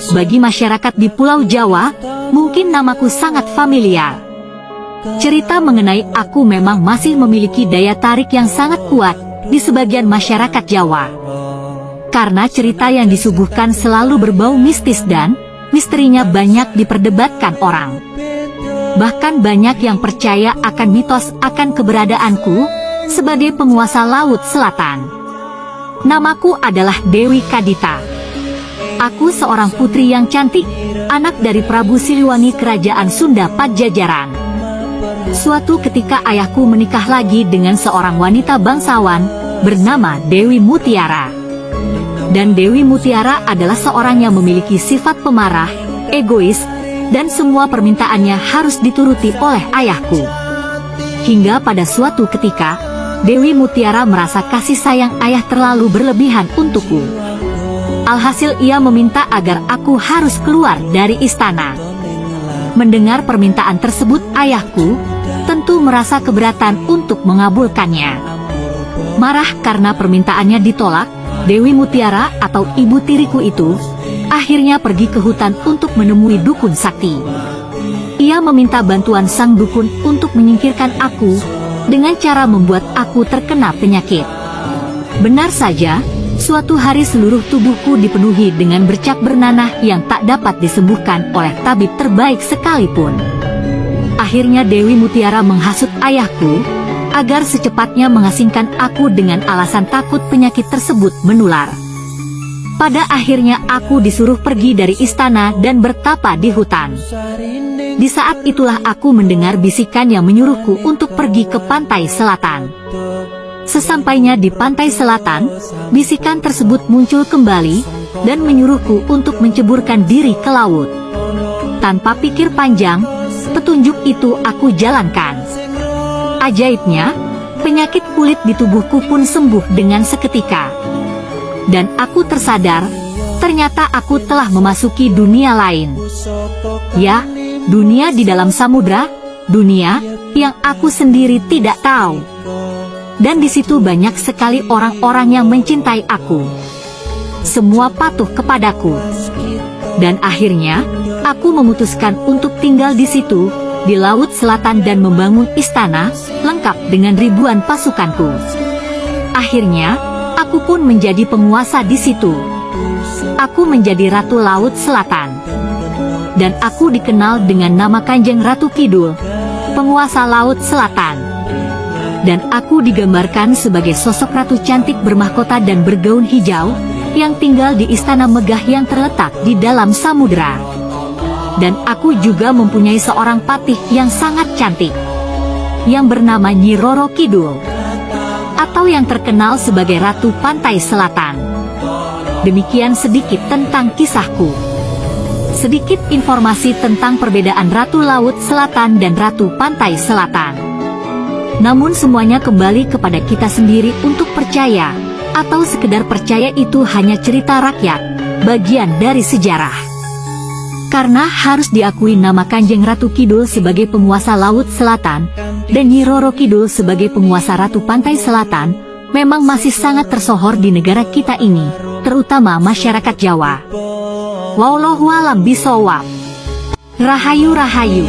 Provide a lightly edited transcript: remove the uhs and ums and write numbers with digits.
Bagi masyarakat di Pulau Jawa, mungkin namaku sangat familiar. Cerita mengenai aku memang masih memiliki daya tarik yang sangat kuat di sebagian masyarakat Jawa. Karena cerita yang disuguhkan selalu berbau mistis dan misterinya banyak diperdebatkan orang. Bahkan banyak yang percaya akan mitos akan keberadaanku sebagai penguasa Laut Selatan. Namaku adalah Dewi Kadita. Aku seorang putri yang cantik, anak dari Prabu Siliwangi Kerajaan Sunda Pajajaran. Suatu ketika ayahku menikah lagi dengan seorang wanita bangsawan bernama Dewi Mutiara. Dan Dewi Mutiara adalah seorang yang memiliki sifat pemarah, egois, dan semua permintaannya harus dituruti oleh ayahku. Hingga pada suatu ketika, Dewi Mutiara merasa kasih sayang ayah terlalu berlebihan untukku. Alhasil ia meminta agar aku harus keluar dari istana. Mendengar permintaan tersebut ayahku tentu merasa keberatan untuk mengabulkannya. Marah karena permintaannya ditolak, Dewi Mutiara atau ibu tiriku itu akhirnya pergi ke hutan untuk menemui dukun sakti. Ia meminta bantuan sang dukun untuk menyingkirkan aku dengan cara membuat aku terkena penyakit. Benar saja, suatu hari seluruh tubuhku dipenuhi dengan bercak bernanah yang tak dapat disembuhkan oleh tabib terbaik sekalipun. Akhirnya Dewi Mutiara menghasut ayahku agar secepatnya mengasingkan aku dengan alasan takut penyakit tersebut menular. Pada akhirnya aku disuruh pergi dari istana dan bertapa di hutan. Di saat itulah aku mendengar bisikan yang menyuruhku untuk pergi ke pantai selatan. Sesampainya di pantai selatan, bisikan tersebut muncul kembali dan menyuruhku untuk menceburkan diri ke laut. Tanpa pikir panjang, petunjuk itu aku jalankan. Ajaibnya, penyakit kulit di tubuhku pun sembuh dengan seketika. Dan aku tersadar, ternyata aku telah memasuki dunia lain. Ya, dunia di dalam samudra, dunia yang aku sendiri tidak tahu. Dan di situ banyak sekali orang-orang yang mencintai aku. Semua patuh kepadaku. Dan akhirnya, aku memutuskan untuk tinggal di situ, di Laut Selatan dan membangun istana, lengkap dengan ribuan pasukanku. Akhirnya, aku pun menjadi penguasa di situ. Aku menjadi Ratu Laut Selatan. Dan aku dikenal dengan nama Kanjeng Ratu Kidul, penguasa Laut Selatan. Dan aku digambarkan sebagai sosok ratu cantik bermahkota dan bergaun hijau, yang tinggal di istana megah yang terletak di dalam samudera. Dan aku juga mempunyai seorang patih yang sangat cantik, yang bernama Nyi Roro Kidul, atau yang terkenal sebagai Ratu Pantai Selatan. Demikian sedikit tentang kisahku. Sedikit informasi tentang perbedaan Ratu Laut Selatan dan Ratu Pantai Selatan. Namun semuanya kembali kepada kita sendiri untuk percaya, atau sekedar percaya itu hanya cerita rakyat, bagian dari sejarah. Karena harus diakui nama Kanjeng Ratu Kidul sebagai penguasa Laut Selatan, dan Nyi Roro Kidul sebagai penguasa Ratu Pantai Selatan, memang masih sangat tersohor di negara kita ini, terutama masyarakat Jawa. Wallahu a'lam bishawab. Rahayu Rahayu.